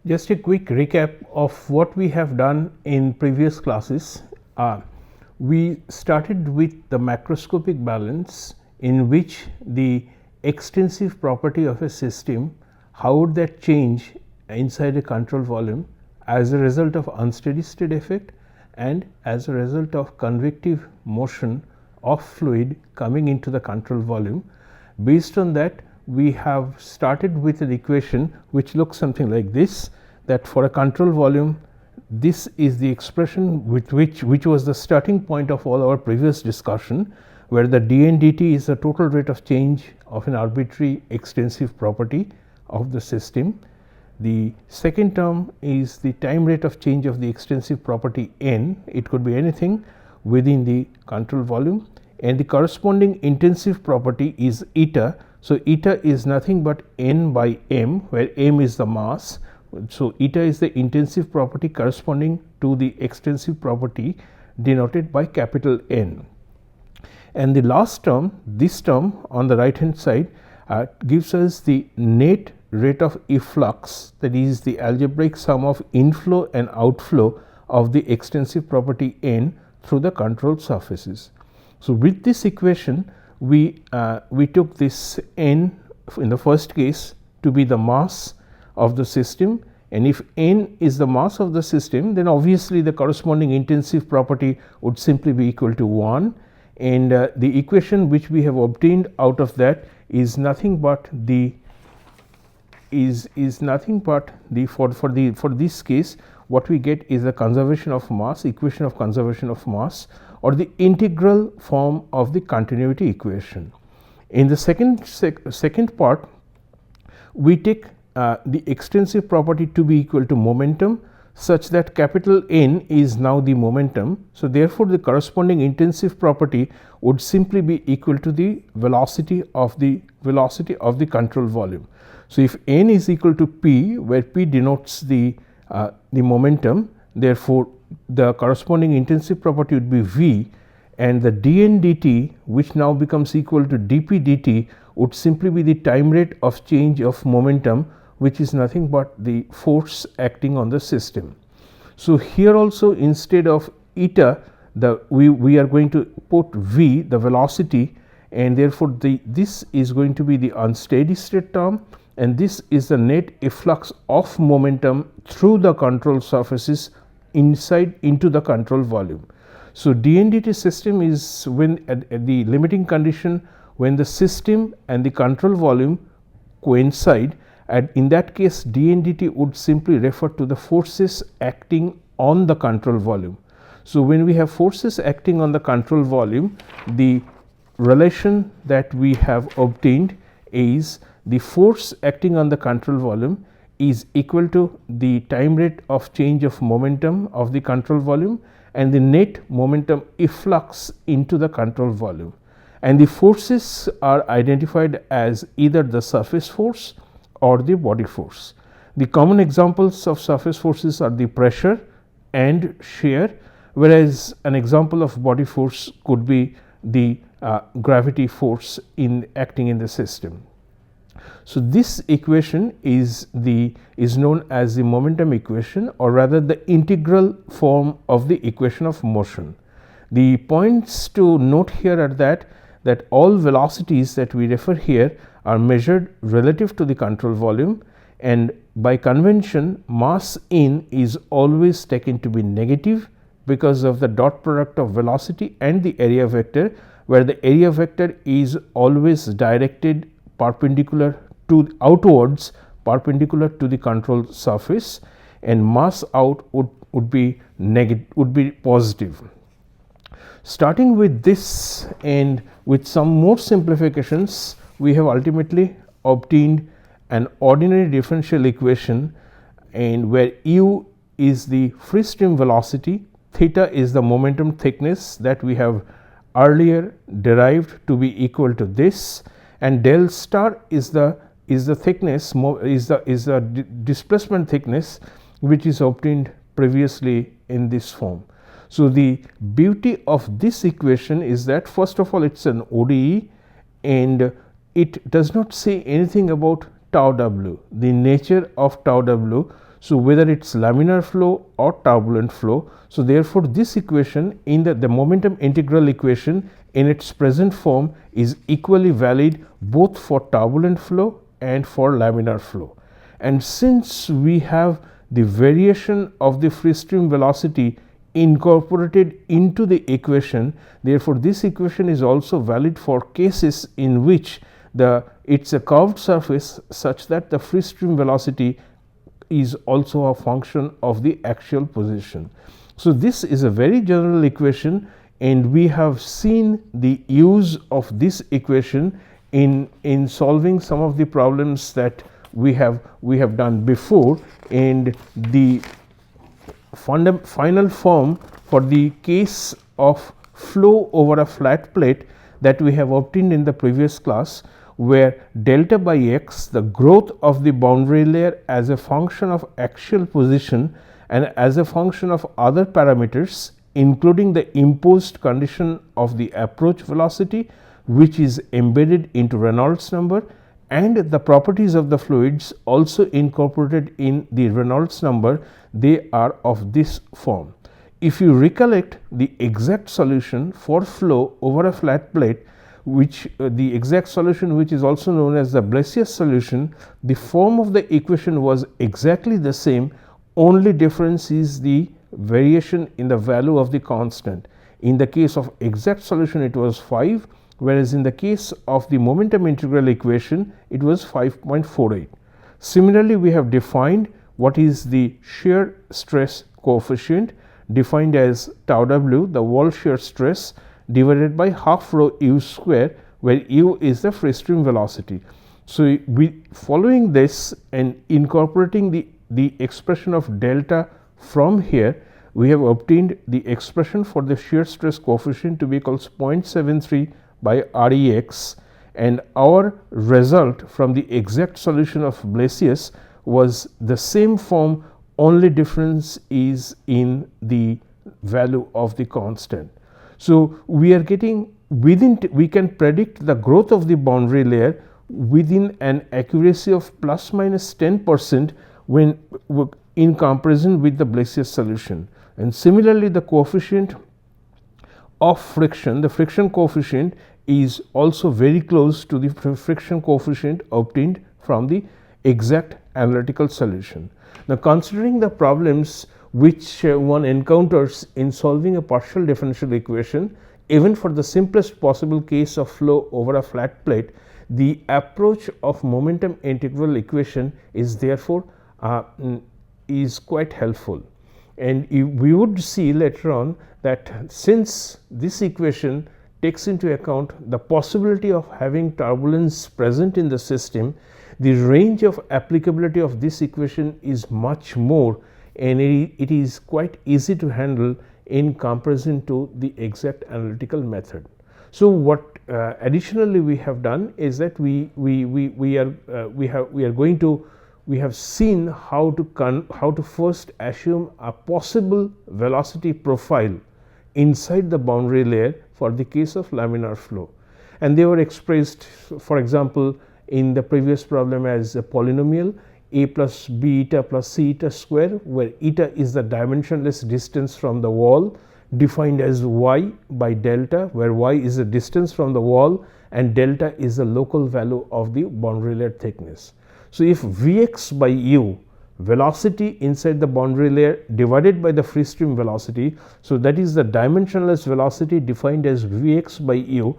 Just a quick recap of what we have done in previous classes. We started with the macroscopic balance, in which the extensive property of a system, how would that change inside a control volume as a result of unsteady state effect and as a result of convective motion of fluid coming into the control volume. Based on that, we have started with an equation which looks something like this, that for a control volume, this is the expression with which was the starting point of all our previous discussion, where the dn dt is the total rate of change of an arbitrary extensive property of the system. The second term is the time rate of change of the extensive property n, it could be anything within the control volume, and the corresponding intensive property is eta. So, eta is nothing but n by m, where m is the mass. So, eta is the intensive property corresponding to the extensive property denoted by capital N. And the last term, this term on the right hand side gives us the net rate of efflux, that is the algebraic sum of inflow and outflow of the extensive property N through the control surfaces. So, with this equation, we took this n in the first case to be the mass of the system, and if n is the mass of the system, then obviously the corresponding intensive property would simply be equal to 1, and the equation which we have obtained out of that is nothing but the for this case what we get is the conservation of mass, equation of conservation of mass, or the integral form of the continuity equation. In the second part, we take the extensive property to be equal to momentum, such that capital N is now the momentum. So, therefore, the corresponding intensive property would simply be equal to the velocity of the control volume. So, if N is equal to P, where P denotes the momentum, therefore, the corresponding intensive property would be V, and the dn dt, which now becomes equal to dp dt, would simply be the time rate of change of momentum, which is nothing but the force acting on the system. So, here also instead of eta, we are going to put v, the velocity, and therefore, this is going to be the unsteady state term, and this is the net efflux of momentum through the control surfaces into the control volume. So, dn dt system is when at the limiting condition when the system and the control volume coincide, and in that case dn dt would simply refer to the forces acting on the control volume. So, when we have forces acting on the control volume, the relation that we have obtained is the force acting on the control volume is equal to the time rate of change of momentum of the control volume and the net momentum efflux into the control volume, and the forces are identified as either the surface force or the body force. The common examples of surface forces are the pressure and shear, whereas an example of body force could be the gravity force acting in the system. So, this equation is known as the momentum equation, or rather the integral form of the equation of motion. The points to note here are that all velocities that we refer here are measured relative to the control volume, and by convention mass in is always taken to be negative because of the dot product of velocity and the area vector, where the area vector is always directed perpendicular to outwards, perpendicular to the control surface, and mass out would be positive. Starting with this and with some more simplifications, we have ultimately obtained an ordinary differential equation, and where u is the free stream velocity, theta is the momentum thickness that we have earlier derived to be equal to this, and del star is the thickness, is the displacement thickness, which is obtained previously in this form. So, the beauty of this equation is that first of all it is an ODE, and it does not say anything about tau w, the nature of tau w. So, whether it is laminar flow or turbulent flow. So, therefore, this equation in the momentum integral equation in its present form is equally valid both for turbulent flow and for laminar flow. And since we have the variation of the free stream velocity incorporated into the equation, therefore, this equation is also valid for cases in which it's a curved surface such that the free stream velocity is also a function of the axial position. So, this is a very general equation, and we have seen the use of this equation in solving some of the problems that we have done before, and the final form for the case of flow over a flat plate that we have obtained in the previous class, where delta by x, the growth of the boundary layer as a function of axial position and as a function of other parameters, including the imposed condition of the approach velocity, which is embedded into Reynolds number, and the properties of the fluids also incorporated in the Reynolds number, they are of this form. If you recollect the exact solution for flow over a flat plate, which the exact solution which is also known as the Blasius solution, the form of the equation was exactly the same, only difference is the variation in the value of the constant. In the case of exact solution it was 5, whereas in the case of the momentum integral equation it was 5.48. Similarly, we have defined what is the shear stress coefficient, defined as tau w, the wall shear stress, divided by half rho u square, where u is the free stream velocity. So, we following this and incorporating the expression of delta from here, we have obtained the expression for the shear stress coefficient to be equals 0.73 by Rex, and our result from the exact solution of Blasius was the same form, only difference is in the value of the constant. So, we are getting we can predict the growth of the boundary layer within an accuracy of plus minus 10% when in comparison with the Blasius solution. And similarly, the coefficient of friction, the friction coefficient is also very close to the friction coefficient obtained from the exact analytical solution. Now, considering the problems which one encounters in solving a partial differential equation, even for the simplest possible case of flow over a flat plate, the approach of momentum integral equation is therefore is quite helpful. And we would see later on that since this equation takes into account the possibility of having turbulence present in the system, the range of applicability of this equation is much more, and it is quite easy to handle in comparison to the exact analytical method. So, what additionally we have done is that we have seen how to first assume a possible velocity profile inside the boundary layer for the case of laminar flow, and they were expressed, for example, in the previous problem as a polynomial a plus b eta plus c eta square, where eta is the dimensionless distance from the wall defined as y by delta, where y is the distance from the wall and delta is the local value of the boundary layer thickness. So, if Vx by u, velocity inside the boundary layer divided by the free stream velocity, so that is the dimensionless velocity defined as Vx by u,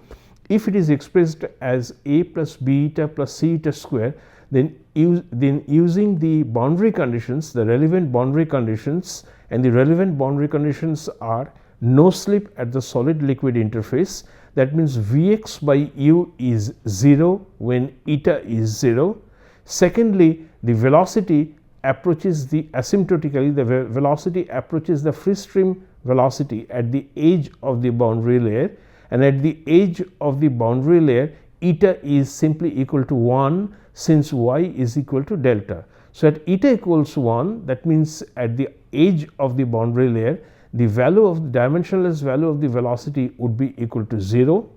if it is expressed as a plus b eta plus c eta square, then using the boundary conditions, the relevant boundary conditions, and the relevant boundary conditions are no slip at the solid liquid interface. That means Vx by u is 0 when eta is 0. Secondly, the velocity approaches the asymptotically, the velocity approaches the free stream velocity at the edge of the boundary layer, and at the edge of the boundary layer eta is simply equal to 1, since y is equal to delta. So, at eta equals 1, that means at the edge of the boundary layer, the value of the dimensionless value of the velocity would be equal to 0,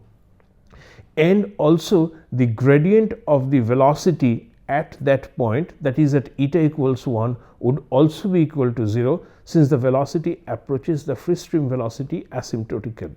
and also the gradient of the velocity at that point, that is at eta equals 1, would also be equal to 0, since the velocity approaches the free stream velocity asymptotically.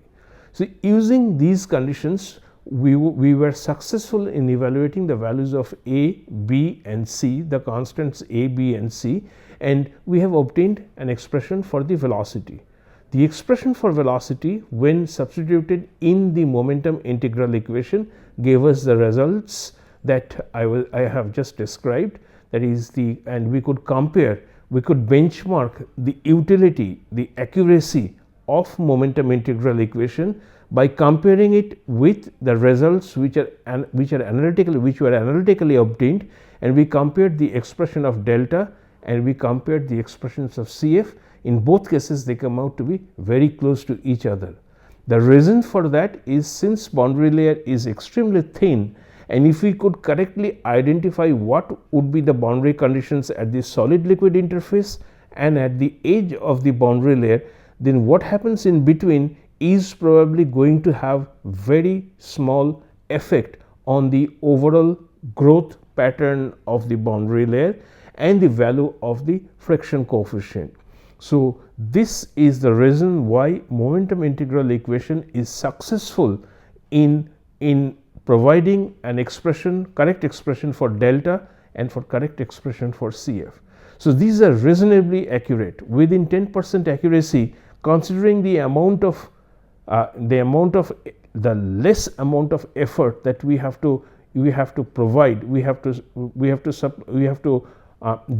So, using these conditions, we were successful in evaluating the values of A, B and C, the constants A, B and C, and we have obtained an expression for the velocity. The expression for velocity, when substituted in the momentum integral equation, gave us the results that I have just described, that is and we could compare, we could benchmark the utility, the accuracy of momentum integral equation by comparing it with the results which were analytically obtained, and we compared the expression of delta and we compared the expressions of CF. In both cases, they come out to be very close to each other. The reason for that is, since boundary layer is extremely thin, and if we could correctly identify what would be the boundary conditions at the solid liquid interface and at the edge of the boundary layer, then what happens in between is probably going to have very small effect on the overall growth pattern of the boundary layer and the value of the friction coefficient. So, this is the reason why momentum integral equation is successful in providing an expression, correct expression for delta and for correct expression for CF. So, these are reasonably accurate, within 10% accuracy, considering the less amount of effort that we have to provide, we have to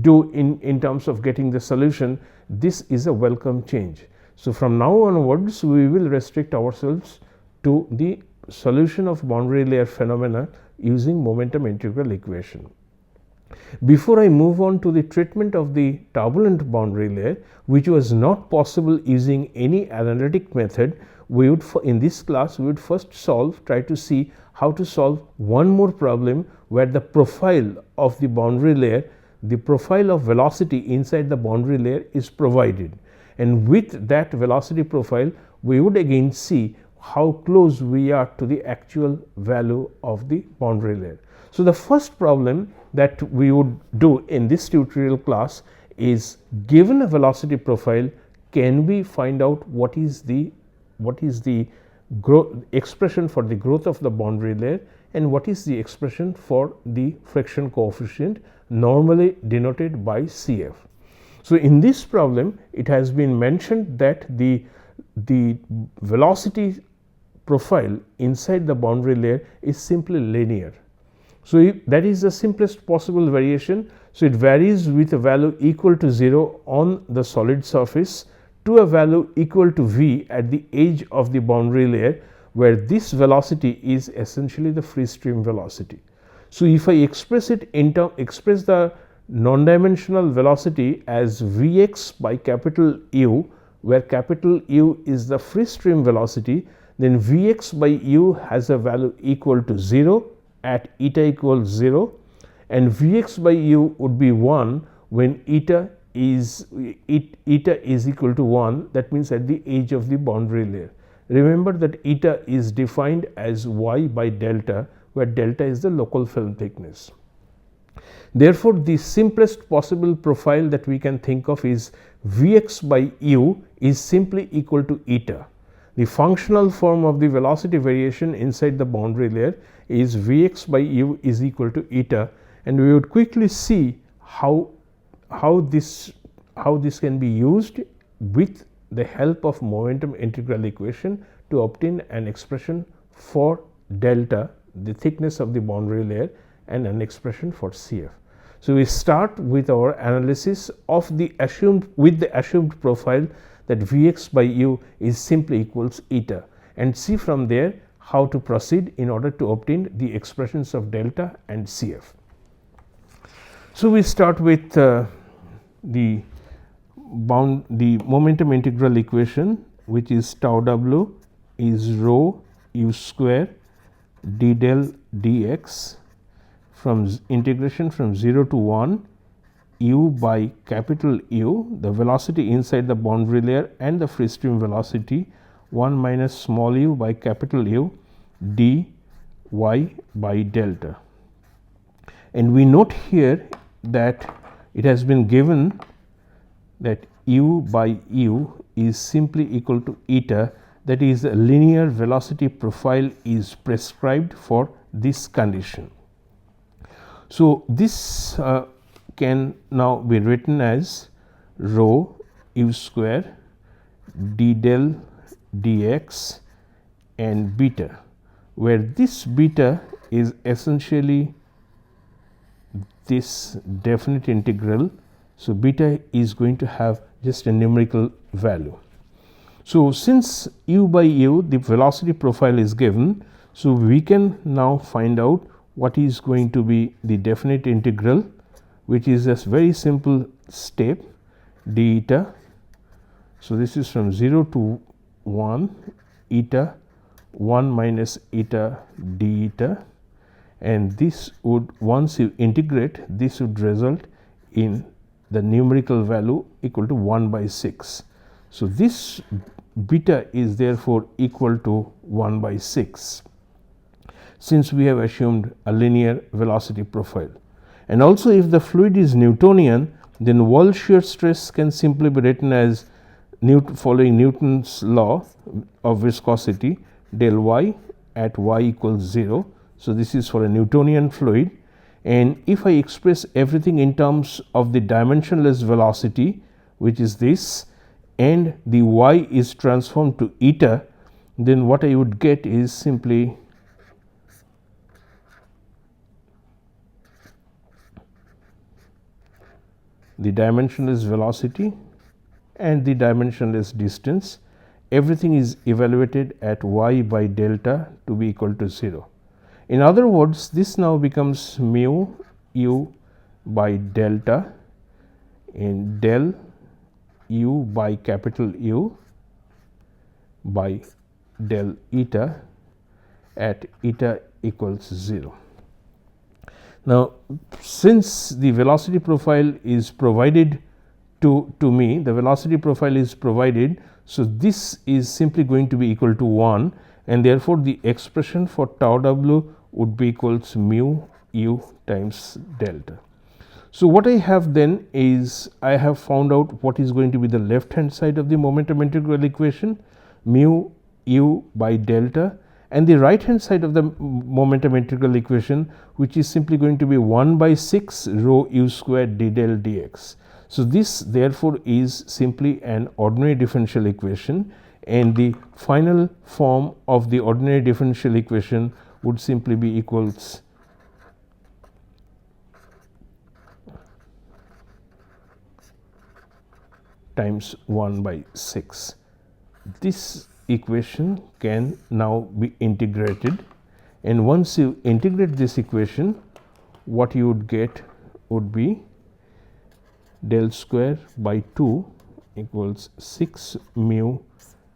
do in terms of getting the solution. This is a welcome change. So, from now onwards, we will restrict ourselves to the solution of boundary layer phenomena using momentum integral equation. Before I move on to the treatment of the turbulent boundary layer, which was not possible using any analytic method, we would in this class we would first try to see how to solve one more problem where the profile of the boundary layer, the profile of velocity inside the boundary layer is provided, and with that velocity profile we would again see how close we are to the actual value of the boundary layer. So, the first problem that we would do in this tutorial class is, given a velocity profile, can we find out what is the expression for the growth of the boundary layer and what is the expression for the friction coefficient, normally denoted by CF. So, in this problem it has been mentioned that the velocity profile inside the boundary layer is simply linear. So, that is the simplest possible variation. So, it varies with a value equal to 0 on the solid surface to a value equal to v at the edge of the boundary layer, where this velocity is essentially the free stream velocity. So, if I express the non-dimensional velocity as Vx by capital U, where capital U is the free stream velocity, then Vx by U has a value equal to 0 at eta equals 0, and Vx by U would be 1 when eta is equal to 1, that means at the edge of the boundary layer. Remember that eta is defined as y by delta, where delta is the local film thickness. Therefore, the simplest possible profile that we can think of is Vx by U is simply equal to eta. The functional form of the velocity variation inside the boundary layer is Vx by U is equal to eta, and we would quickly see how this can be used with the help of momentum integral equation to obtain an expression for delta, the thickness of the boundary layer, and an expression for CF. So, we start with our analysis of the assumed profile that Vx by U is simply equals eta, and see from there how to proceed in order to obtain the expressions of delta and CF. So, we start with the momentum integral equation, which is tau w is rho u square d del dx from integration from 0 to 1 u by capital U, the velocity inside the boundary layer, and the free stream velocity 1 minus small u by capital U d y by delta. And we note here that it has been given that u by u is simply equal to eta, that is, the linear velocity profile is prescribed for this condition. So, this can now be written as rho u square d del dx and beta, where this beta is essentially this definite integral. So, beta is going to have just a numerical value. So, since u by u the velocity profile is given, so we can now find out what is going to be the definite integral, which is a very simple step d eta. So, this is from 0 to 1 eta 1 minus eta d eta, and this would, once you integrate, this would result in the numerical value equal to 1 by 6. So, this beta is therefore equal to 1 by 6, since we have assumed a linear velocity profile. And also, if the fluid is Newtonian, then wall shear stress can simply be written as following Newton's law of viscosity, del y at y equals 0. So, this is for a Newtonian fluid, and if I express everything in terms of the dimensionless velocity, which is this, and the y is transformed to eta, then what I would get is simply the dimensionless velocity and the dimensionless distance. Everything is evaluated at y by delta to be equal to 0. In other words, this now becomes mu u by delta in del u by capital U by del eta at eta equals 0. Now, since the velocity profile is provided to me, the velocity profile is provided, so this is simply going to be equal to 1, and therefore, the expression for tau w would be equals mu u times delta. So, what I have then is I have found out what is going to be the left hand side of the momentum integral equation, mu u by delta, and the right hand side of the momentum integral equation, which is simply going to be 1 by 6 rho u square d del dx. So, this therefore is simply an ordinary differential equation, and the final form of the ordinary differential equation would simply be equals times 1 by 6. This equation can now be integrated, and once you integrate this equation, what you would get would be del square by 2 equals 6 mu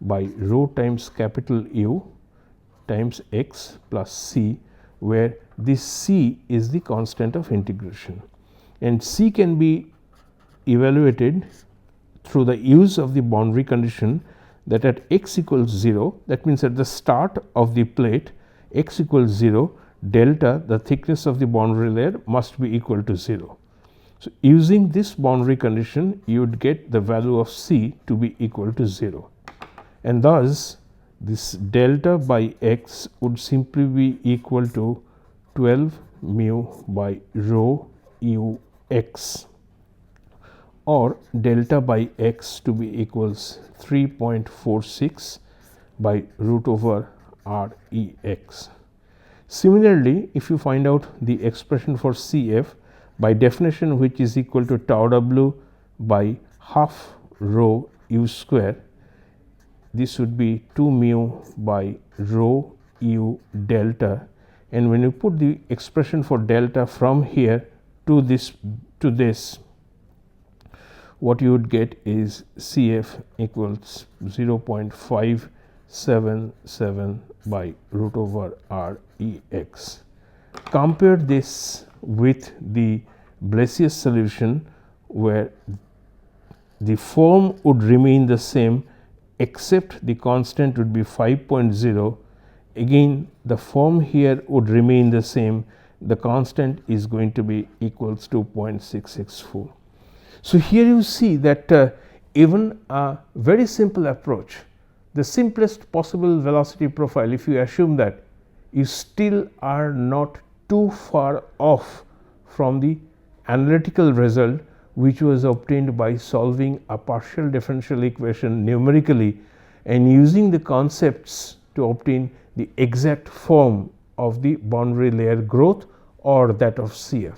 by rho times capital U times x plus c, where this c is the constant of integration, and c can be evaluated through the use of the boundary condition that at x equals 0, that means at the start of the plate x equals 0, delta, the thickness of the boundary layer, must be equal to 0. So, using this boundary condition, you would get the value of c to be equal to 0, and thus this delta by x would simply be equal to 12 mu by rho u x, or delta by x to be equals 3.46 by root over r e x. Similarly, if you find out the expression for Cf by definition, which is equal to tau w by half rho u square, this would be 2 mu by rho u delta, and when you put the expression for delta from here to this, what you would get is Cf equals 0.577 by root over r e x. Compare this with the Blasius solution, where the form would remain the same except the constant would be 5.0. Again, the form here would remain the same, the constant is going to be equals to 0.664. So here you see that even a very simple approach, the simplest possible velocity profile, if you assume that, you still are not too far off from the analytical result which was obtained by solving a partial differential equation numerically and using the concepts to obtain the exact form of the boundary layer growth or that of CF.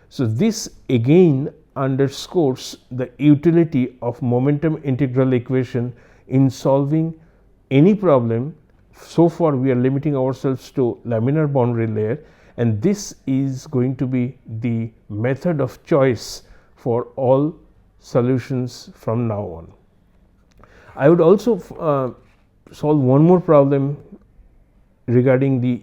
So this again underscores the utility of momentum integral equation in solving any problem. So far we are limiting ourselves to laminar boundary layer, and this is going to be the method of choice for all solutions from now on. I would also solve one more problem regarding the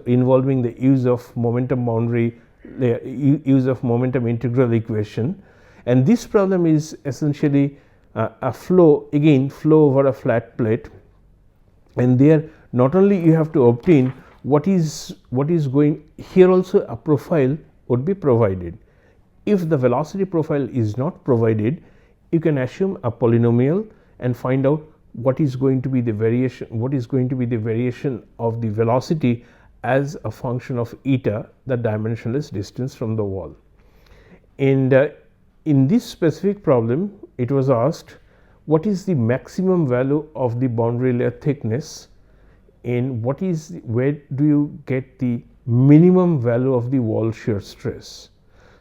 involving the use of momentum boundary layer, use of momentum integral equation, and this problem is essentially a flow, again flow over a flat plate, and there not only you have to obtain what is going here, also a profile would be provided. If the velocity profile is not provided, you can assume a polynomial and find out what is going to be the variation, of the velocity as a function of eta, the dimensionless distance from the wall. And in this specific problem, it was asked what is the maximum value of the boundary layer thickness, and where do you get the minimum value of the wall shear stress.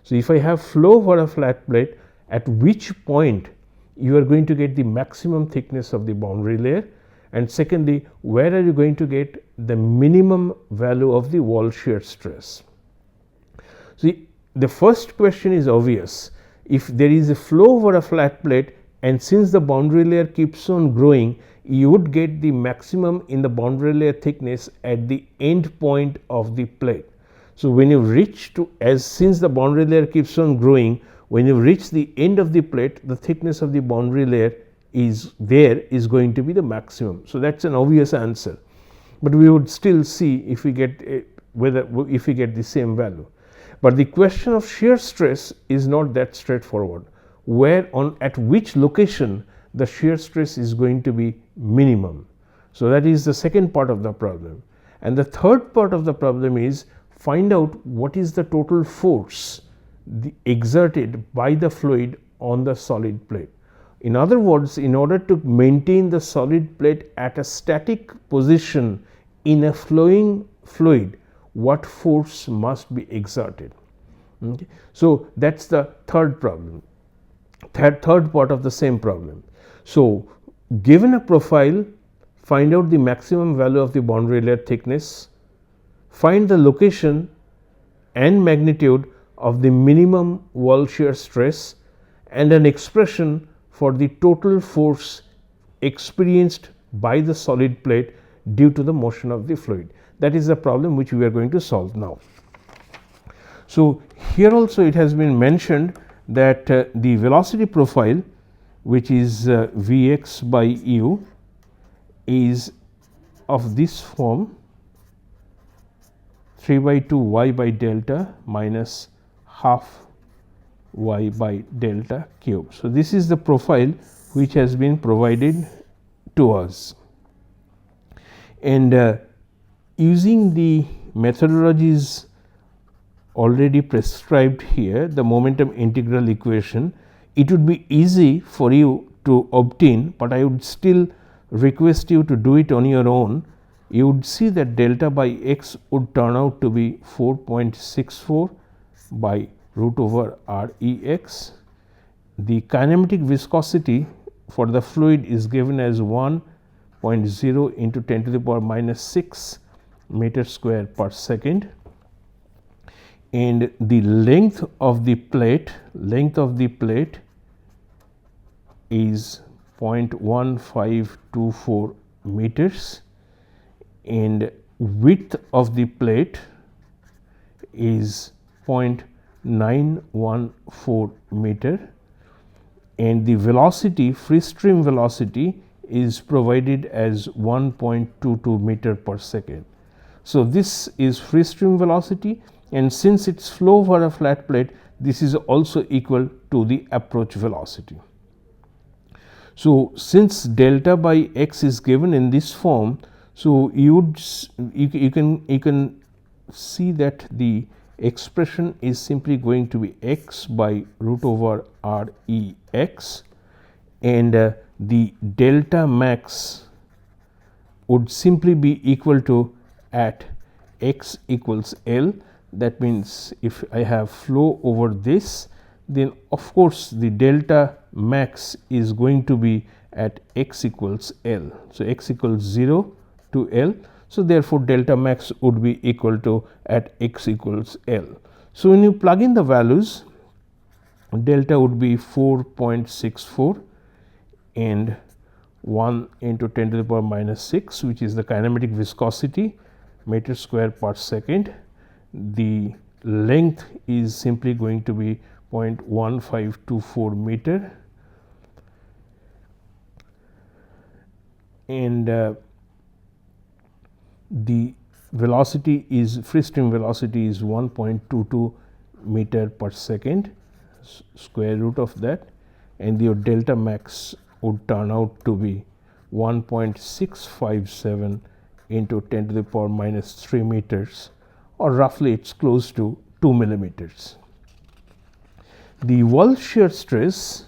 So if I have flow over a flat plate, at which point you are going to get the maximum thickness of the boundary layer, and secondly, where are you going to get the minimum value of the wall shear stress. So the first question is obvious. If there is a flow over a flat plate, and since the boundary layer keeps on growing, you would get the maximum in the boundary layer thickness at the end point of the plate. So when you reach to, since the boundary layer keeps on growing, when you reach the end of the plate, the thickness of the boundary layer is going to be the maximum. So that's an obvious answer, but we would still see if we get if we get the same value. But the question of shear stress is not that straightforward. At which location the shear stress is going to be minimum. So that is the second part of the problem. And the third part of the problem is find out what is the total force exerted by the fluid on the solid plate. In other words, in order to maintain the solid plate at a static position in a flowing fluid, what force must be exerted. Okay. So that's the third problem, third part of the same problem. So given a profile, find out the maximum value of the boundary layer thickness, find the location and magnitude of the minimum wall shear stress, and an expression for the total force experienced by the solid plate due to the motion of the fluid. That is the problem which we are going to solve now. So here also it has been mentioned that the velocity profile, which is Vx by u, is of this form: 3 by 2 y by delta minus half y by delta cube. So this is the profile which has been provided to us, and using the methodologies already prescribed here, the momentum integral equation, it would be easy for you to obtain, but I would still request you to do it on your own. You would see that delta by x would turn out to be 4.64 by root over Rex. The kinematic viscosity for the fluid is given as 1.0 into 10 to the power minus 6 meter square per second, and the length of the plate is 0.1524 meters, and width of the plate is 0.914 meter, and the velocity, free stream velocity, is provided as 1.22 meter per second. So this is free stream velocity, and since its flow over a flat plate, this is also equal to the approach velocity. So since delta by x is given in this form, so you can see that the expression is simply going to be x by root over r e x, and the delta max would simply be equal to at x equals L. That means if I have flow over this, then of course the delta max is going to be at x equals L. So x equals 0 to L. So therefore delta max would be equal to at x equals L. So when you plug in the values, delta would be 4.64 and 1 into 10 to the power minus 6, which is the kinematic viscosity meter square per second. The length is simply going to be 0.1524 meter, and the velocity is free stream velocity is 1.22 meter per second, square root of that, and your delta max would turn out to be 1.657 into 10 to the power minus 3 meters, or roughly it's close to 2 millimeters. The wall shear stress,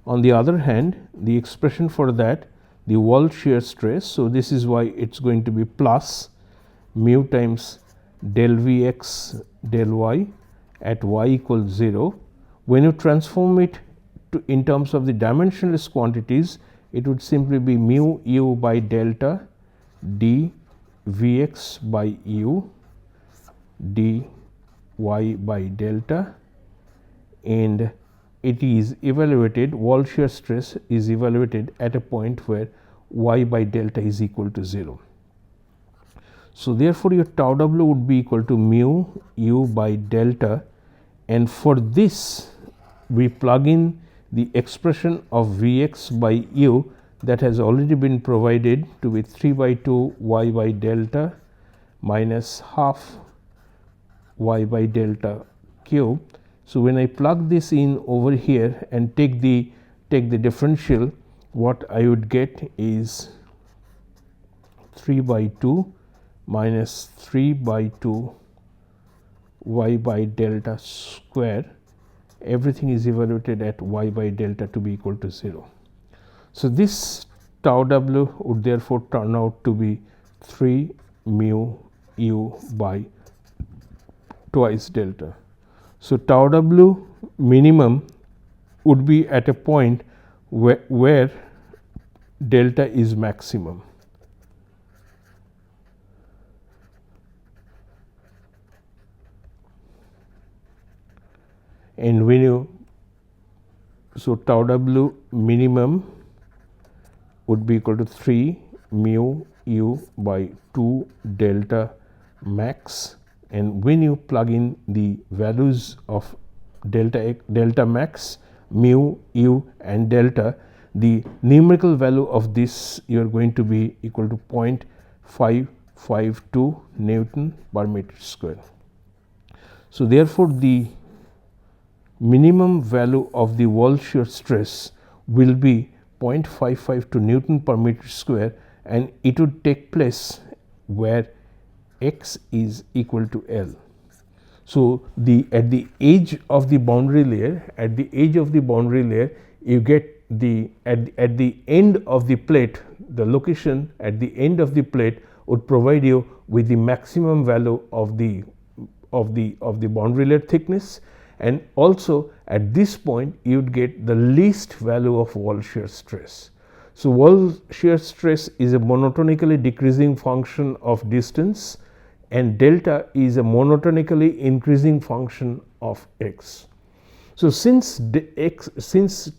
on the other hand, the expression for that, the wall shear stress, so this is why it's going to be plus mu times del Vx del y at y equals 0. When you transform it to in terms of the dimensionless quantities, it would simply be mu u by delta d Vx by u dy by delta, and it is evaluated, wall shear stress is evaluated at a point where y by delta is equal to 0. So therefore your tau w would be equal to mu u by delta, and for this we plug in the expression of Vx by u that has already been provided to be 3 by 2 y by delta minus half y by delta cube. So when I plug this in over here and take the differential, what I would get is 3 by 2 minus 3 by 2 y by delta square. Everything is evaluated at y by delta to be equal to 0. So this tau w would therefore turn out to be 3 mu u by twice delta. So tau w minimum would be at a point where delta is maximum. And when you, so tau w minimum would be equal to 3 mu u by 2 delta max, and when you plug in the values of delta max, mu, u and delta, the numerical value of this you are going to be equal to 0.552 Newton per meter square. So therefore the minimum value of the wall shear stress will be 0.552 Newton per meter square, and it would take place where x is equal to L. So at the edge of the boundary layer, you get at the end of the plate, the location at the end of the plate would provide you with the maximum value of the boundary layer thickness, and also at this point you would get the least value of wall shear stress. So wall shear stress is a monotonically decreasing function of distance, and delta is a monotonically increasing function of x. So since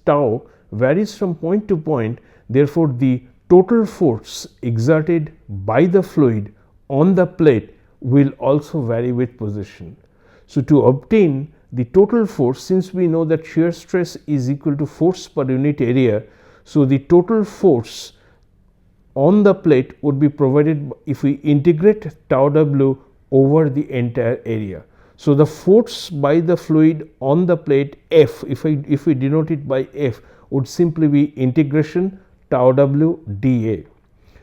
tau varies from point to point, therefore the total force exerted by the fluid on the plate will also vary with position. So to obtain the total force, since we know that shear stress is equal to force per unit area, so the total force on the plate would be provided if we integrate tau w over the entire area. So the force by the fluid on the plate F, if we denote it by F, would simply be integration tau W dA.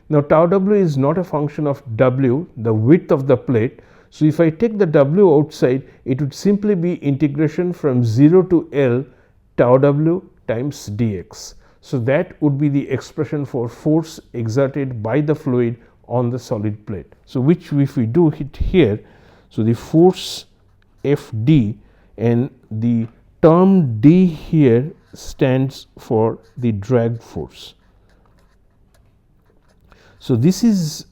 Now tau W is not a function of W, the width of the plate. So if I take the W outside, it would simply be integration from 0 to L tau W times dx. So that would be the expression for force exerted by the fluid on the solid plate. So which if we do it here, so the force Fd, and the term d here stands for the drag force. So this is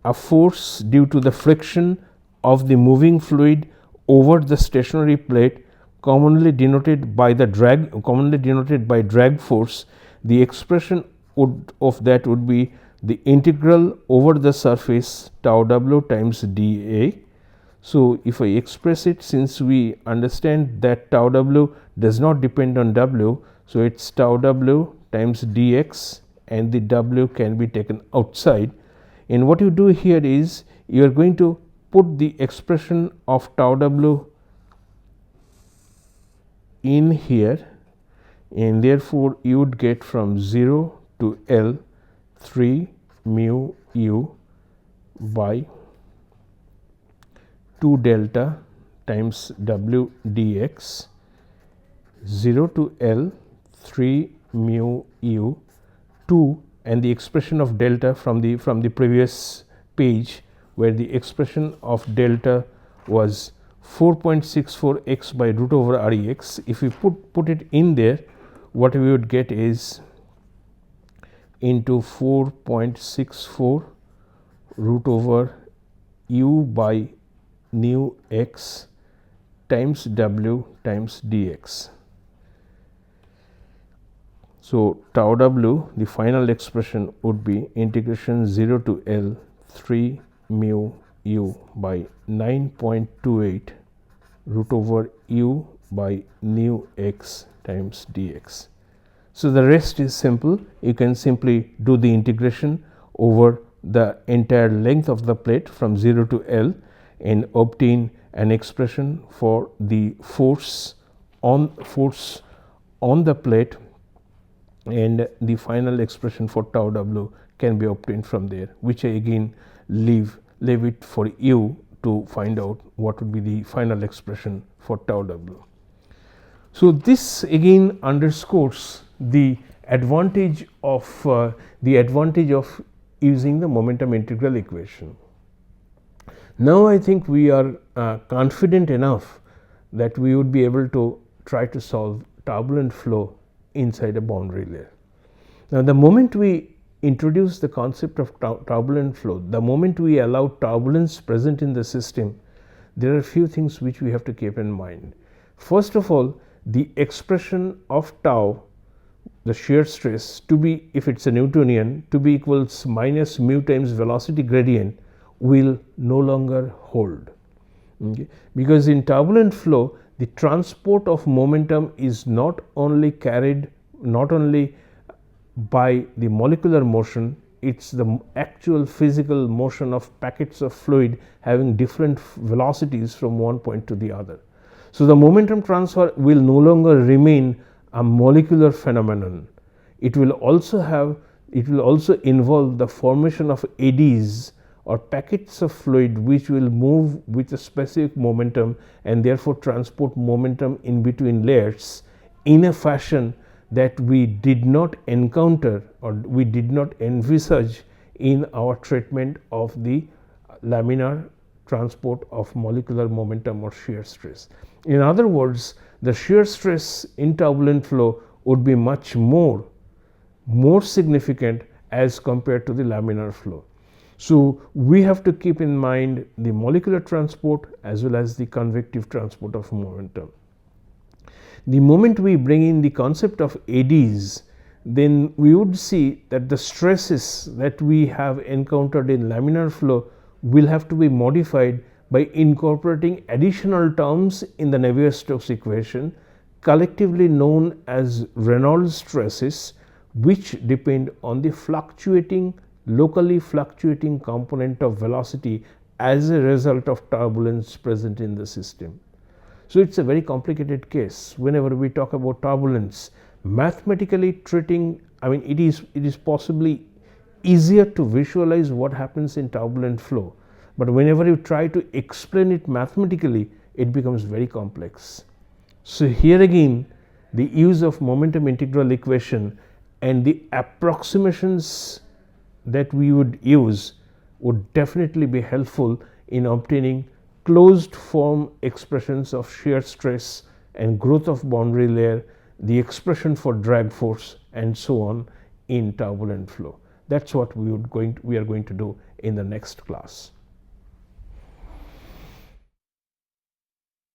a force due to the friction of the moving fluid over the stationary plate, commonly denoted by drag force. The expression of that would be the integral over the surface tau W times dA. So if I express it, since we understand that tau W does not depend on W, so it's tau W times dx, and the W can be taken outside. And what you do here is you are going to put the expression of tau W in here, and therefore you would get from 0 to L 3 mu u by 2 delta times W dx, 0 to L 3 mu u 2, and the expression of delta from the previous page, where the expression of delta was 4.64 x by root over Rex. If we put it in there, what we would get is into 4.64 root over u by nu x times W times dx. So tau W, the final expression would be integration 0 to L 3 mu u by 9.28 root over u by nu x times dx. So the rest is simple. You can simply do the integration over the entire length of the plate from 0 to L and obtain an expression for the force on the plate, and the final expression for tau W can be obtained from there, which I again leave it for you to find out what would be the final expression for tau W. So this again underscores the advantage of using the momentum integral equation. Now I think we are confident enough that we would be able to try to solve turbulent flow inside a boundary layer. Now the moment we introduce the concept of turbulent flow, the moment we allow turbulence present in the system, there are a few things which we have to keep in mind. First of all, the expression of tau, the shear stress, to be, if it's a Newtonian, to be equals minus mu times velocity gradient will no longer hold. Okay? Because in turbulent flow, the transport of momentum is not only by the molecular motion, it's the actual physical motion of packets of fluid having different velocities from one point to the other. So the momentum transfer will no longer remain a molecular phenomenon. It will also involve the formation of eddies or packets of fluid which will move with a specific momentum and therefore transport momentum in between layers in a fashion that we did not encounter or we did not envisage in our treatment of the laminar transport of molecular momentum or shear stress. In other words, the shear stress in turbulent flow would be much more significant as compared to the laminar flow. So we have to keep in mind the molecular transport as well as the convective transport of momentum. The moment we bring in the concept of eddies, then we would see that the stresses that we have encountered in laminar flow will have to be modified by incorporating additional terms in the Navier-Stokes equation, collectively known as Reynolds stresses, which depend on the locally fluctuating component of velocity as a result of turbulence present in the system. So it's a very complicated case. Whenever we talk about turbulence, mathematically treating, it is possibly easier to visualize what happens in turbulent flow, but whenever you try to explain it mathematically, it becomes very complex. So here again, the use of momentum integral equation and the approximations that we would use would definitely be helpful in obtaining closed form expressions of shear stress and growth of boundary layer, the expression for drag force, and so on in turbulent flow. That's what we are going to do in the next class.